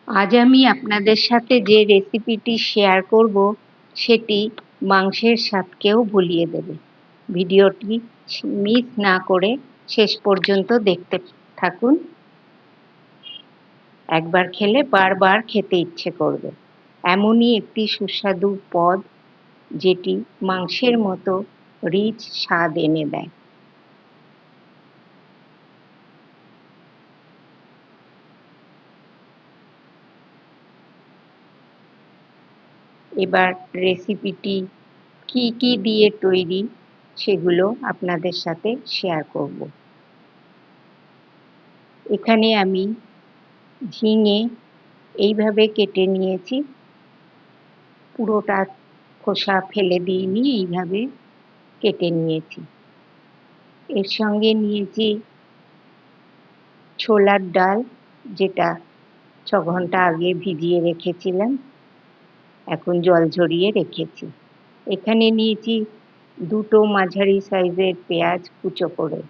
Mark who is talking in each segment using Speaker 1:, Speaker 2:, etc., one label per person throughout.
Speaker 1: আজ আমি আপনাদের সাথে যে রেসিপিটি শেয়ার করব সেটি মাংসের স্বাদকেও ভুলিয়ে দেবে। ভিডিওটি মিস না করে শেষ পর্যন্ত দেখতে থাকুন। একবার খেলে বারবার খেতে ইচ্ছে করবে। এমনই একটি সুস্বাদু পদ যেটি মাংসের মতো রিচ স্বাদ এনে দেয়। এবার রেসিপিটি কি কি দিয়ে তৈরি সেগুলো আপনাদের সাথে শেয়ার করব। এখানে আমি ঝিঙে এইভাবে কেটে নিয়েছি, পুরোটা খোসা ফেলে দিইনি, এইভাবে কেটে নিয়েছি। এর সঙ্গে নিয়েছি ছোলার ডাল, যেটা 6 ঘন্টা আগে ভিজিয়ে রেখেছিলাম, এখন জল ঝরিয়ে রেখেছি। এখানে নিয়েছি 2টো মাঝারি সাইজের পেঁয়াজ কুচো করে,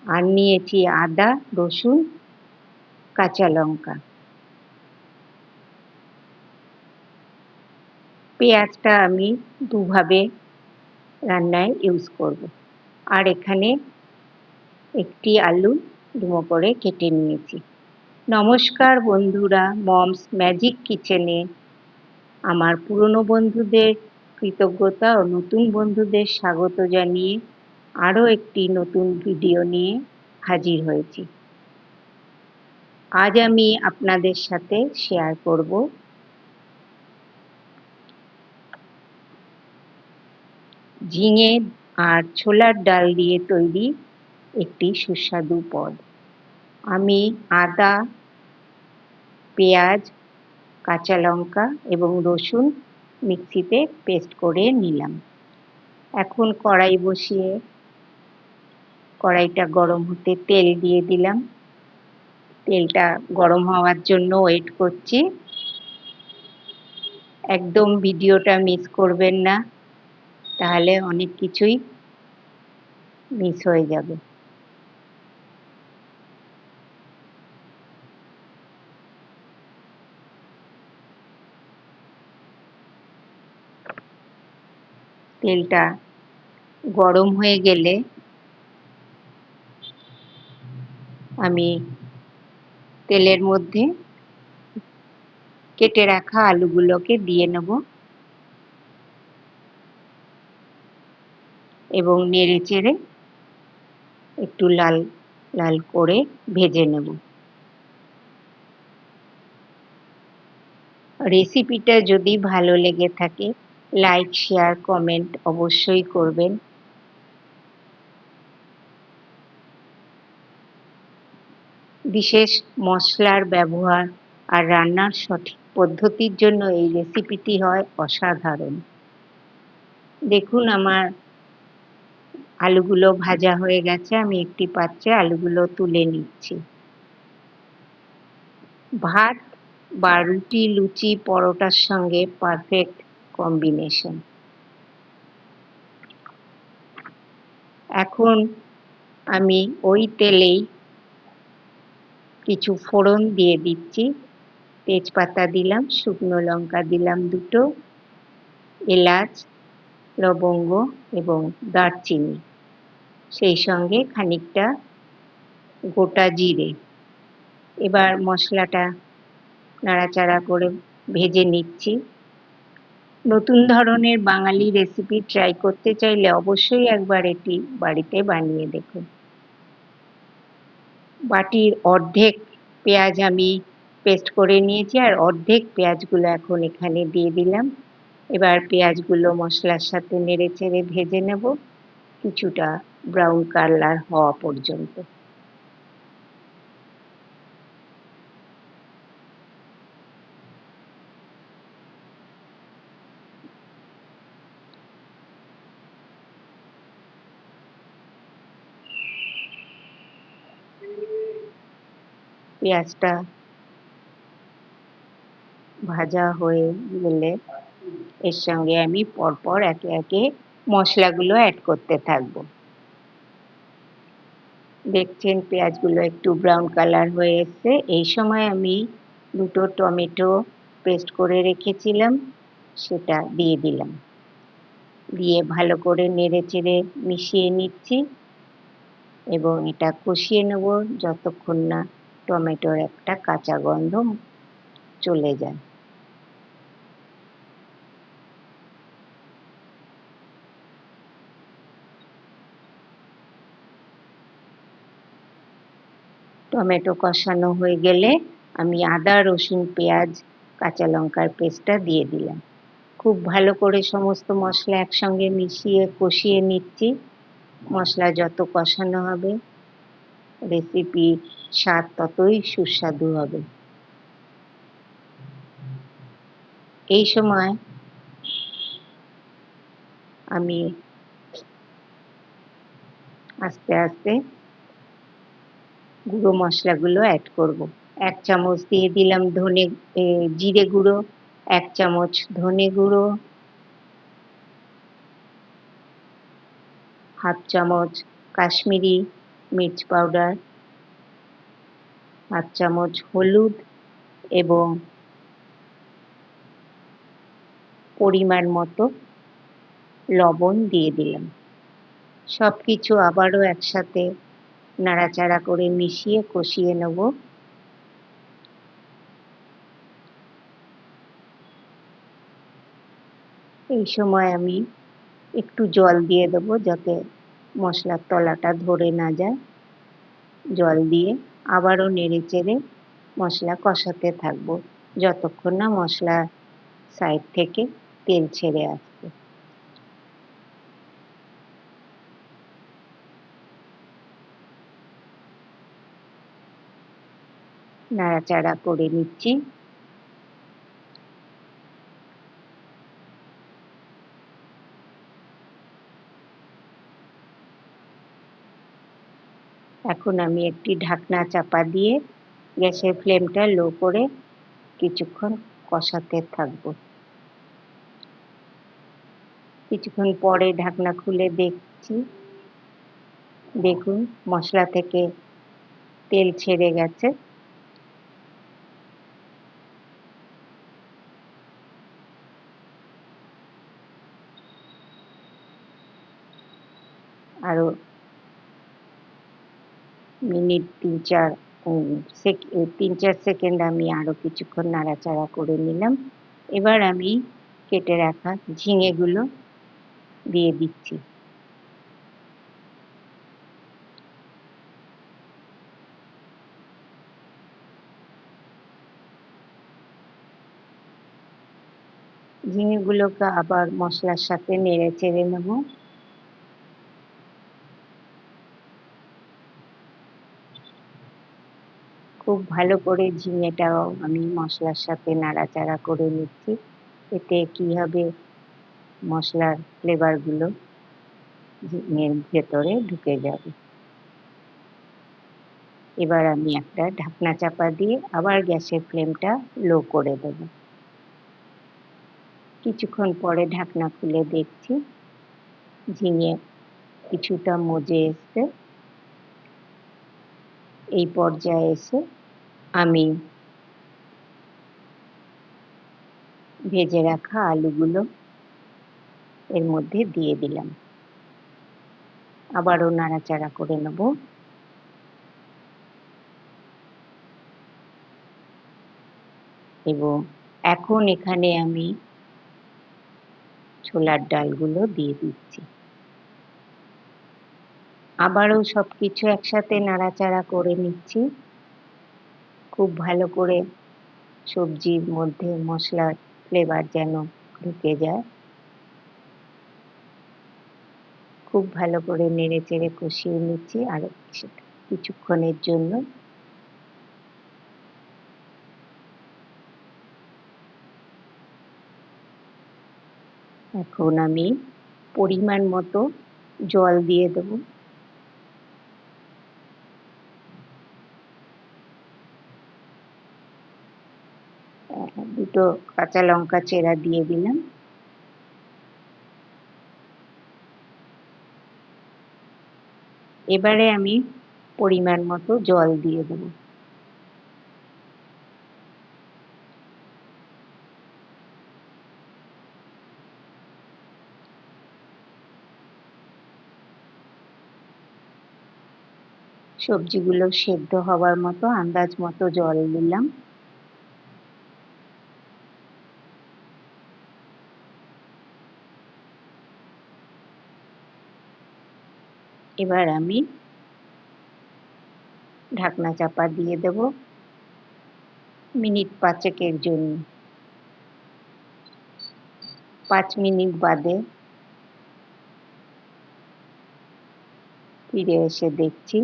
Speaker 1: আর নিয়েছি আদা, রসুন, কাঁচা লঙ্কা। পেঁয়াজটা আমি দুভাবে রান্নায় ইউজ করব। আর এখানে একটি আলু ডুমো করে কেটে নিয়েছি। নমস্কার বন্ধুরা, মমস ম্যাজিক কিচেনে আমার পুরনো বন্ধুদের কৃতজ্ঞতা ও নতুন বন্ধুদের স্বাগত জানিয়ে আরও একটি নতুন ভিডিও নিয়ে হাজির হয়েছি। আজ আমি আপনাদের সাথে শেয়ার করব ঝিঙে আর ছোলার ডাল দিয়ে তৈরি একটি সুস্বাদু পদ। আমি আদা, পেঁয়াজ, কাঁচা লঙ্কা এবং রসুন মিক্সিতে পেস্ট করে নিলাম। এখন কড়াই বসিয়ে কড়াইটা গরম হতে তেল দিয়ে দিলাম। তেলটা গরম হওয়ার জন্য ওয়েট করছি। একদম ভিডিওটা মিস করবেন না, তাহলে অনেক কিছুই মিস হয়ে যাবে। তেলটা গরম হয়ে গেলে আমি তেলের মধ্যে কেটে রাখা আলুগুলোকে দিয়ে নেব এবং নেড়ে চেড়ে একটু লাল লাল করে ভেজে নেব। রেসিপিটা যদি ভালো লেগে থাকে লাইক, শেয়ার, কমেন্ট অবশ্যই করবেন। বিশেষ মশলার ব্যবহার আর রান্নার সঠিক পদ্ধতির জন্য এই রেসিপিটি হয় অসাধারণ। দেখুন আমার আলুগুলো ভাজা হয়ে গেছে, আমি একটি পাত্রে আলুগুলো তুলে নিচ্ছি। ভাত বা রুটি, লুচি, পরোটার সঙ্গে পারফেক্ট কম্বিনেশন। এখন আমি ওই তেলেই কিছু ফোড়ন দিয়ে দিচ্ছি। তেজপাতা দিলাম, শুকনো লঙ্কা দিলাম 2টো, এলাচ, লবঙ্গ এবং দারচিনি, সেই সঙ্গে খানিকটা গোটা জিরে। এবার মশলাটা নাড়াচাড়া করে ভেজে নিচ্ছি। নতুন ধরনের বাঙালি রেসিপি ট্রাই করতে চাইলে অবশ্যই একবার এটি বাড়িতে বানিয়ে দেখুন। বাটির অর্ধেক পেঁয়াজ আমি পেস্ট করে নিয়েছি, আর অর্ধেক পেঁয়াজগুলো এখন এখানে দিয়ে দিলাম। এবার পেঁয়াজগুলো মশলার সাথে নেড়ে চেড়ে ভেজে নেব কিছুটা ব্রাউন কালার হওয়া পর্যন্ত। পেঁয়াজটা ভাজা হয়ে গেলে এর সঙ্গে আমি পরপর একে একে মশলাগুলো অ্যাড করতে থাকবো। দেখছেন পেঁয়াজগুলো একটু ব্রাউন কালার হয়ে এসছে। এই সময় আমি দুটো টমেটো পেস্ট করে রেখেছিলাম, সেটা দিয়ে দিলাম। দিয়ে ভালো করে নেড়েচেড়ে মিশিয়ে নিচ্ছি এবং এটা কষিয়ে নেব যতক্ষণ না টমেটোর একটা কাঁচা গন্ধ চলে যায়। টমেটো কষানো হয়ে গেলে আমি আদা, রসুন, পেঁয়াজ, কাঁচা লঙ্কার পেস্টটা দিয়ে দিলাম। খুব ভালো করে সমস্ত মশলা একসঙ্গে মিশিয়ে কষিয়ে নিচ্ছি। মশলা যত কষানো হবে রেসিপির স্বাদ ততই সুস্বাদু হবে। এই সময় আমি আস্তে আস্তে গুঁড়ো মশলাগুলো অ্যাড করব। 1 চামচ দিয়ে দিলাম জিরে গুঁড়ো, 1 চামচ ধনে গুঁড়ো, হাফ চামচ কাশ্মীরি মির্চ পাউডার, হাফ চামচ হলুদ এবং পরিমাণ মতো লবণ দিয়ে দিলাম। সব কিছু আবারও একসাথে নাড়াচাড়া করে মিশিয়ে কষিয়ে নেব। এই সময় আমি একটু জল দিয়ে দেবো যাতে মশলার তলাটা ধরে না যায়। জল দিয়ে আবারও নেড়েচেড়ে মশলা কষাতে থাকবো যতক্ষণ না মশলা সাইড থেকে তেল ছেড়ে আসছে। নাড়াচাড়া করে নিচ্ছি। এখন আমি একটি ঢাকনা চাপা দিয়ে গ্যাসের ফ্লেমটা লো করে কিছুক্ষণ কষাতে থাকবো। কিছুক্ষণ পরে ঢাকনা খুলে দেখছি, দেখুন মশলা থেকে তেল ছেড়ে গেছে। আরো মিনিট 3-4 সেকেন্ড আমি আরো কিছুক্ষণ নাড়াচাড়া করে নিলাম। এবার আমি কেটে রাখা ঝিঙেগুলো দিয়ে দিচ্ছি। ঝিঙেগুলোকে আবার মশলার সাথে নেড়ে চেড়ে নেব। খুব ভালো করে ঝিঙেটাও আমি মশলার সাথে নাড়াচাড়া করে নিচ্ছি। এতে কি হবে, মশলার ফ্লেভারগুলো ঝিঙের ভেতরে ঢুকে যাবে। এবার আমি একটা ঢাকনা চাপা দিয়ে আবার গ্যাসের ফ্লেমটা লো করে দেব। কিছুক্ষণ পরে ঢাকনা খুলে দেখছি ঝিঙে কিছুটা মজে এসছে। এই পর্যায়ে এসে আমি ভেজে রাখা আলুগুলো এর মধ্যে দিয়ে দিলাম। আবারও নাড়াচাড়া করে নেব। এবং এখন এখানে আমি ছোলার ডালগুলো দিয়ে দিচ্ছি। আবারও সবকিছু একসাথে নাড়াচাড়া করে নিচ্ছি। খুব ভালো করে সবজির মধ্যে মশলার ফ্লেভার যেন ঢুকে যায়। খুব ভালো করে নেড়েচেড়ে কষিয়ে নিচ্ছি আরো কিছুক্ষণের জন্য। এখন আমি পরিমাণ মতো জল দিয়ে দেব। দুটো কাঁচা লঙ্কা চেরা দিয়ে দিলাম। এবারে আমি পরিমাণ মতো জল দিয়ে দেবো। সবজিগুলো সেদ্ধ হবার মতো আন্দাজ মতো জল দিলাম। এবার আমি ঢাকনা চাপা দিয়ে দেব মিনিট 5-এর জন্য। 5 মিনিট বাদে ফিরে এসে দেখছি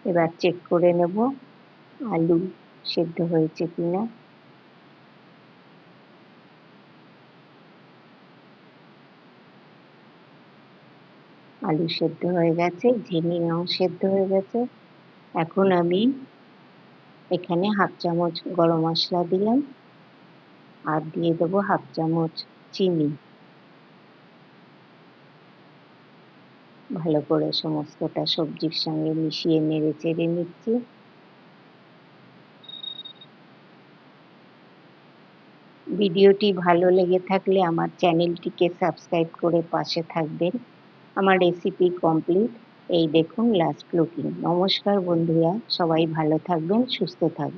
Speaker 1: এবার চেক করে নেব আলু সেদ্ধ হয়েছে কিনা। আলু সেদ্ধ হয়ে গেছে, ঝিঙেও সেদ্ধ হয়ে গেছে। এখন আমি এখানে 1/2 চামচ গরম মশলা দিলাম আর দিয়ে দেবো 1/2 চামচ চিনি। ভালো করে সমস্তটা সবজির সঙ্গে মিশিয়ে নেড়ে চেড়ে নিচ্ছি। ভিডিওটি ভালো লেগে থাকলে আমার চ্যানেলটিকে সাবস্ক্রাইব করে পাশে থাকবেন। আমার রেসিপি কমপ্লিট। এই দেখুন লাস্ট লুকিং। নমস্কার বন্ধুরা, সবাই ভালো থাকবেন, সুস্থ থাকবেন।